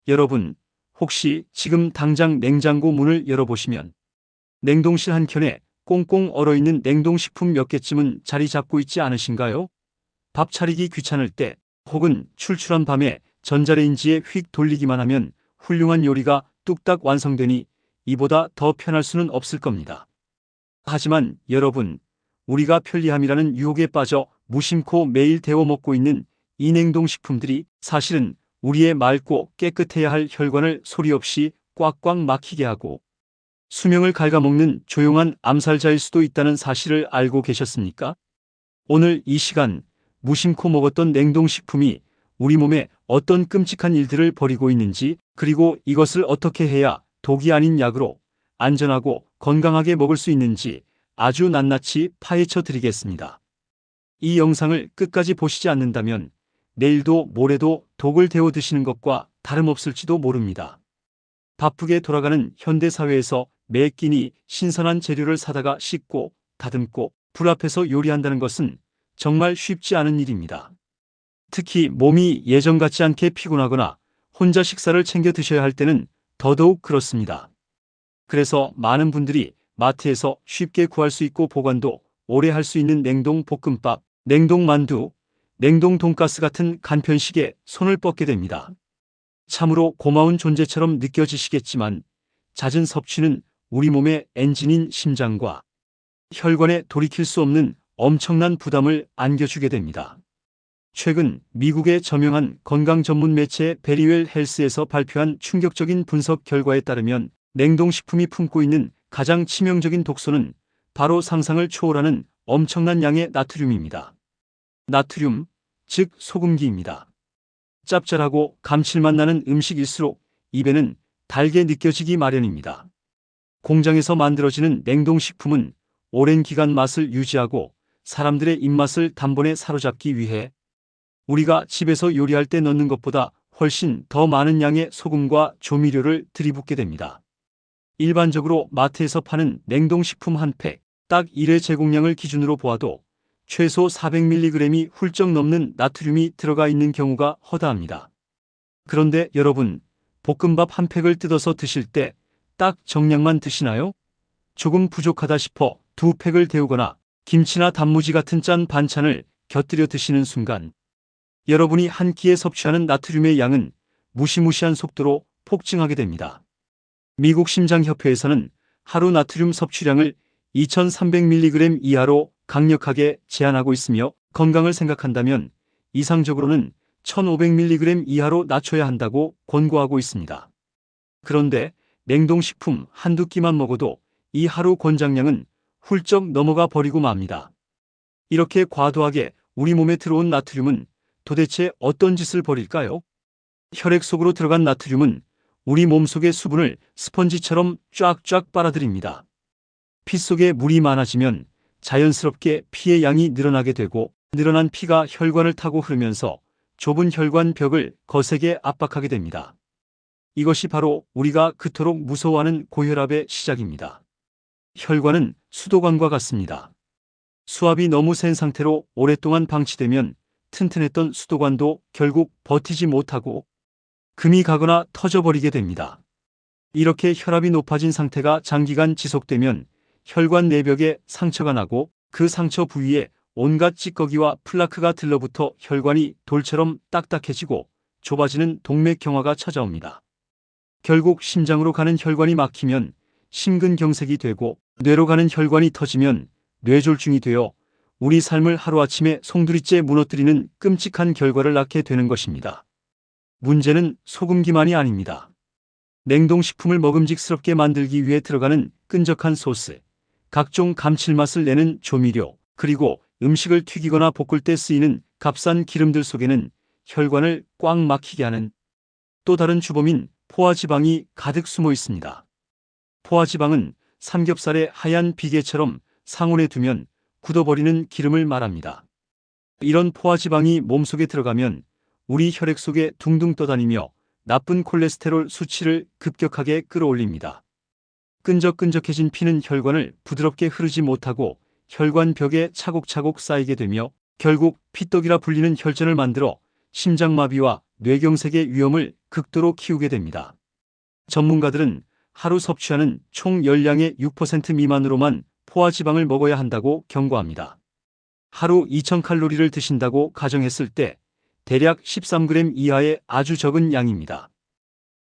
여러분, 혹시 지금 당장 냉장고 문을 열어보시면 냉동실 한켠에 꽁꽁 얼어있는 냉동식품 몇 개쯤은 자리 잡고 있지 않으신가요? 밥 차리기 귀찮을 때 혹은 출출한 밤에 전자레인지에 휙 돌리기만 하면 훌륭한 요리가 뚝딱 완성되니 이보다 더 편할 수는 없을 겁니다. 하지만 여러분, 우리가 편리함이라는 유혹에 빠져 무심코 매일 데워 먹고 있는 이 냉동식품들이 사실은 우리의 맑고 깨끗해야 할 혈관을 소리 없이 꽉꽉 막히게 하고 수명을 갉아먹는 조용한 암살자일 수도 있다는 사실을 알고 계셨습니까? 오늘 이 시간 무심코 먹었던 냉동식품이 우리 몸에 어떤 끔찍한 일들을 벌이고 있는지, 그리고 이것을 어떻게 해야 독이 아닌 약으로 안전하고 건강하게 먹을 수 있는지 아주 낱낱이 파헤쳐 드리겠습니다. 이 영상을 끝까지 보시지 않는다면 내일도 모레도 독을 데워 드시는 것과 다름없을지도 모릅니다. 바쁘게 돌아가는 현대사회에서 매 끼니 신선한 재료를 사다가 씻고 다듬고 불 앞에서 요리한다는 것은 정말 쉽지 않은 일입니다. 특히 몸이 예전 같지 않게 피곤하거나 혼자 식사를 챙겨 드셔야 할 때는 더더욱 그렇습니다. 그래서 많은 분들이 마트에서 쉽게 구할 수 있고 보관도 오래 할 수 있는 냉동 볶음밥, 냉동 만두, 냉동 돈가스 같은 간편식에 손을 뻗게 됩니다. 참으로 고마운 존재처럼 느껴지시겠지만 잦은 섭취는 우리 몸의 엔진인 심장과 혈관에 돌이킬 수 없는 엄청난 부담을 안겨주게 됩니다. 최근 미국의 저명한 건강 전문 매체 베리웰 헬스에서 발표한 충격적인 분석 결과에 따르면 냉동식품이 품고 있는 가장 치명적인 독소는 바로 상상을 초월하는 엄청난 양의 나트륨입니다. 나트륨, 즉 소금기입니다. 짭짤하고 감칠맛 나는 음식일수록 입에는 달게 느껴지기 마련입니다. 공장에서 만들어지는 냉동식품은 오랜 기간 맛을 유지하고 사람들의 입맛을 단번에 사로잡기 위해 우리가 집에서 요리할 때 넣는 것보다 훨씬 더 많은 양의 소금과 조미료를 들이붓게 됩니다. 일반적으로 마트에서 파는 냉동식품 한 팩, 딱 1회 제공량을 기준으로 보아도 최소 400mg이 훌쩍 넘는 나트륨이 들어가 있는 경우가 허다합니다. 그런데 여러분, 볶음밥 한 팩을 뜯어서 드실 때 딱 정량만 드시나요? 조금 부족하다 싶어 두 팩을 데우거나 김치나 단무지 같은 짠 반찬을 곁들여 드시는 순간 여러분이 한 끼에 섭취하는 나트륨의 양은 무시무시한 속도로 폭증하게 됩니다. 미국 심장협회에서는 하루 나트륨 섭취량을 2300mg 이하로 강력하게 제한하고 있으며 건강을 생각한다면 이상적으로는 1500mg 이하로 낮춰야 한다고 권고하고 있습니다. 그런데 냉동식품 한두 끼만 먹어도 이 하루 권장량은 훌쩍 넘어가 버리고 맙니다. 이렇게 과도하게 우리 몸에 들어온 나트륨은 도대체 어떤 짓을 벌일까요? 혈액 속으로 들어간 나트륨은 우리 몸속의 수분을 스펀지처럼 쫙쫙 빨아들입니다. 피 속에 물이 많아지면 자연스럽게 피의 양이 늘어나게 되고 늘어난 피가 혈관을 타고 흐르면서 좁은 혈관 벽을 거세게 압박하게 됩니다. 이것이 바로 우리가 그토록 무서워하는 고혈압의 시작입니다. 혈관은 수도관과 같습니다. 수압이 너무 센 상태로 오랫동안 방치되면 튼튼했던 수도관도 결국 버티지 못하고 금이 가거나 터져버리게 됩니다. 이렇게 혈압이 높아진 상태가 장기간 지속되면 혈관 내벽에 상처가 나고 그 상처 부위에 온갖 찌꺼기와 플라크가 들러붙어 혈관이 돌처럼 딱딱해지고 좁아지는 동맥경화가 찾아옵니다. 결국 심장으로 가는 혈관이 막히면 심근경색이 되고 뇌로 가는 혈관이 터지면 뇌졸중이 되어 우리 삶을 하루아침에 송두리째 무너뜨리는 끔찍한 결과를 낳게 되는 것입니다. 문제는 소금기만이 아닙니다. 냉동식품을 먹음직스럽게 만들기 위해 들어가는 끈적한 소스, 각종 감칠맛을 내는 조미료, 그리고 음식을 튀기거나 볶을 때 쓰이는 값싼 기름들 속에는 혈관을 꽉 막히게 하는 또 다른 주범인 포화지방이 가득 숨어 있습니다. 포화지방은 삼겹살의 하얀 비계처럼 상온에 두면 굳어버리는 기름을 말합니다. 이런 포화지방이 몸속에 들어가면 우리 혈액 속에 둥둥 떠다니며 나쁜 콜레스테롤 수치를 급격하게 끌어올립니다. 끈적끈적해진 피는 혈관을 부드럽게 흐르지 못하고 혈관 벽에 차곡차곡 쌓이게 되며 결국 피떡이라 불리는 혈전을 만들어 심장마비와 뇌경색의 위험을 극도로 키우게 됩니다. 전문가들은 하루 섭취하는 총 열량의 6% 미만으로만 포화지방을 먹어야 한다고 경고합니다. 하루 2000칼로리를 드신다고 가정했을 때 대략 13g 이하의 아주 적은 양입니다.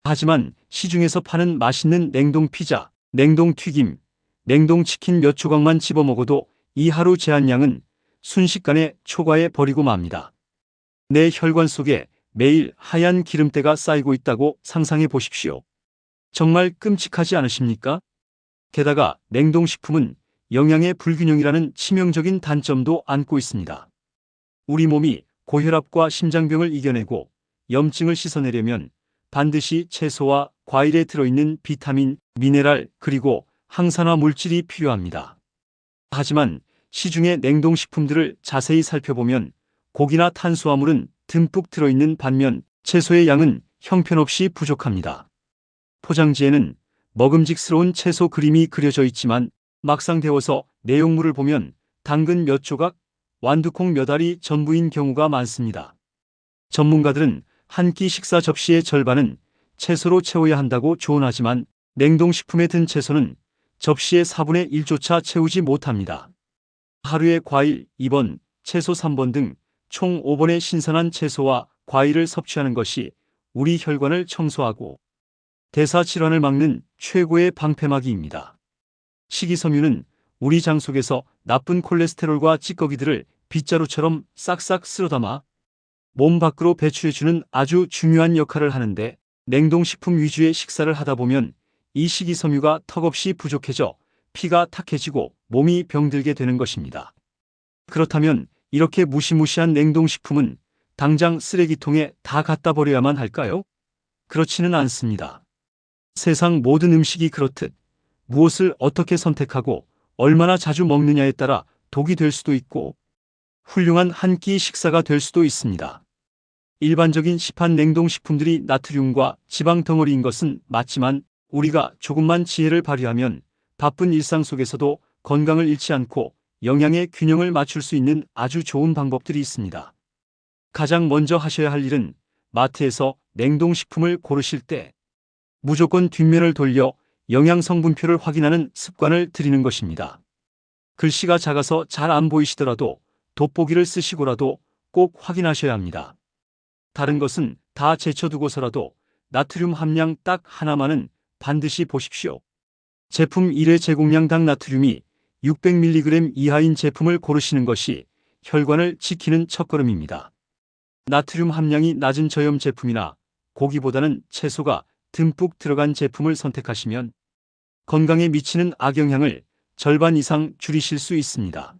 하지만 시중에서 파는 맛있는 냉동 피자, 냉동 튀김, 냉동 치킨 몇 조각만 집어 먹어도 이 하루 제한량은 순식간에 초과해 버리고 맙니다. 내 혈관 속에 매일 하얀 기름때가 쌓이고 있다고 상상해 보십시오. 정말 끔찍하지 않으십니까? 게다가 냉동식품은 영양의 불균형이라는 치명적인 단점도 안고 있습니다. 우리 몸이 고혈압과 심장병을 이겨내고 염증을 씻어내려면 반드시 채소와 과일에 들어있는 비타민, 미네랄, 그리고 항산화 물질이 필요합니다. 하지만 시중의 냉동식품들을 자세히 살펴보면 고기나 탄수화물은 듬뿍 들어있는 반면 채소의 양은 형편없이 부족합니다. 포장지에는 먹음직스러운 채소 그림이 그려져 있지만 막상 데워서 내용물을 보면 당근 몇 조각, 완두콩 몇 알이 전부인 경우가 많습니다. 전문가들은 한 끼 식사 접시의 절반은 채소로 채워야 한다고 조언하지만 냉동식품에 든 채소는 접시의 4분의 1조차 채우지 못합니다. 하루에 과일 2번, 채소 3번 등 총 5번의 신선한 채소와 과일을 섭취하는 것이 우리 혈관을 청소하고 대사질환을 막는 최고의 방패막이입니다. 식이섬유는 우리 장 속에서 나쁜 콜레스테롤과 찌꺼기들을 빗자루처럼 싹싹 쓸어담아 몸 밖으로 배출해주는 아주 중요한 역할을 하는데 냉동식품 위주의 식사를 하다 보면 이 식이섬유가 턱없이 부족해져 피가 탁해지고 몸이 병들게 되는 것입니다. 그렇다면 이렇게 무시무시한 냉동식품은 당장 쓰레기통에 다 갖다 버려야만 할까요? 그렇지는 않습니다. 세상 모든 음식이 그렇듯 무엇을 어떻게 선택하고 얼마나 자주 먹느냐에 따라 독이 될 수도 있고 훌륭한 한 끼 식사가 될 수도 있습니다. 일반적인 시판 냉동식품들이 나트륨과 지방 덩어리인 것은 맞지만 우리가 조금만 지혜를 발휘하면 바쁜 일상 속에서도 건강을 잃지 않고 영양의 균형을 맞출 수 있는 아주 좋은 방법들이 있습니다. 가장 먼저 하셔야 할 일은 마트에서 냉동식품을 고르실 때 무조건 뒷면을 돌려 영양 성분표를 확인하는 습관을 들이는 것입니다. 글씨가 작아서 잘 안 보이시더라도 돋보기를 쓰시고라도 꼭 확인하셔야 합니다. 다른 것은 다 제쳐두고서라도 나트륨 함량 딱 하나만은 반드시 보십시오. 제품 1회 제공량당 나트륨이 600mg 이하인 제품을 고르시는 것이 혈관을 지키는 첫걸음입니다. 나트륨 함량이 낮은 저염 제품이나 고기보다는 채소가 듬뿍 들어간 제품을 선택하시면 건강에 미치는 악영향을 절반 이상 줄이실 수 있습니다.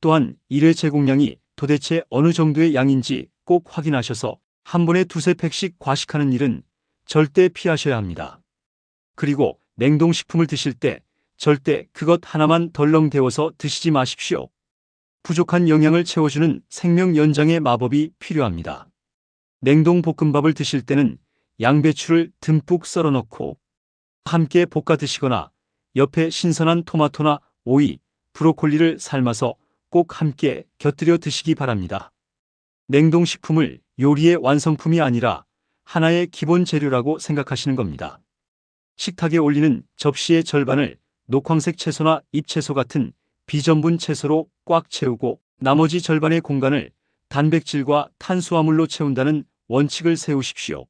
또한 1회 제공량이 도대체 어느 정도의 양인지 꼭 확인하셔서 한 번에 두세 팩씩 과식하는 일은 절대 피하셔야 합니다. 그리고 냉동식품을 드실 때 절대 그것 하나만 덜렁 데워서 드시지 마십시오. 부족한 영양을 채워주는 생명 연장의 마법이 필요합니다. 냉동 볶음밥을 드실 때는 양배추를 듬뿍 썰어 넣고 함께 볶아 드시거나 옆에 신선한 토마토나 오이, 브로콜리를 삶아서 꼭 함께 곁들여 드시기 바랍니다. 냉동식품을 요리의 완성품이 아니라 하나의 기본 재료라고 생각하시는 겁니다. 식탁에 올리는 접시의 절반을 녹황색 채소나 잎채소 같은 비전분 채소로 꽉 채우고 나머지 절반의 공간을 단백질과 탄수화물로 채운다는 원칙을 세우십시오.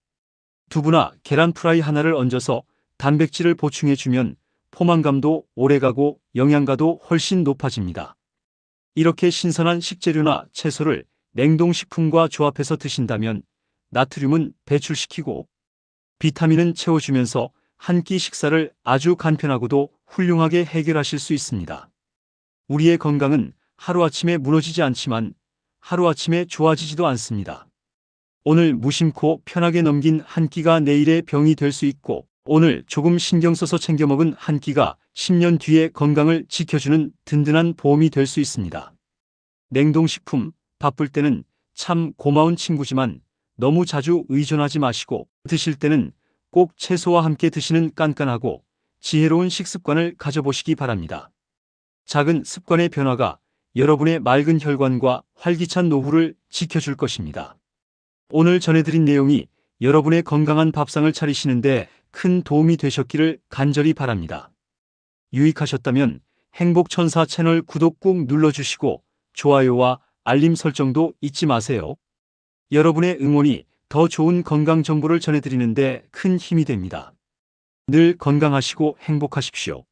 두부나 계란 프라이 하나를 얹어서 단백질을 보충해주면 포만감도 오래가고 영양가도 훨씬 높아집니다. 이렇게 신선한 식재료나 채소를 냉동식품과 조합해서 드신다면 나트륨은 배출시키고 비타민은 채워주면서 한 끼 식사를 아주 간편하고도 훌륭하게 해결하실 수 있습니다. 우리의 건강은 하루아침에 무너지지 않지만 하루아침에 좋아지지도 않습니다. 오늘 무심코 편하게 넘긴 한 끼가 내일의 병이 될 수 있고 오늘 조금 신경 써서 챙겨 먹은 한 끼가 10년 뒤에 건강을 지켜주는 든든한 보험이 될 수 있습니다. 냉동식품, 바쁠 때는 참 고마운 친구지만 너무 자주 의존하지 마시고 드실 때는 꼭 채소와 함께 드시는 깐깐하고 지혜로운 식습관을 가져보시기 바랍니다. 작은 습관의 변화가 여러분의 맑은 혈관과 활기찬 노후를 지켜줄 것입니다. 오늘 전해드린 내용이 여러분의 건강한 밥상을 차리시는데 큰 도움이 되셨기를 간절히 바랍니다. 유익하셨다면 행복천사 채널 구독 꾹 눌러주시고 좋아요와 알림 설정도 잊지 마세요. 여러분의 응원이 더 좋은 건강 정보를 전해드리는데 큰 힘이 됩니다. 늘 건강하시고 행복하십시오.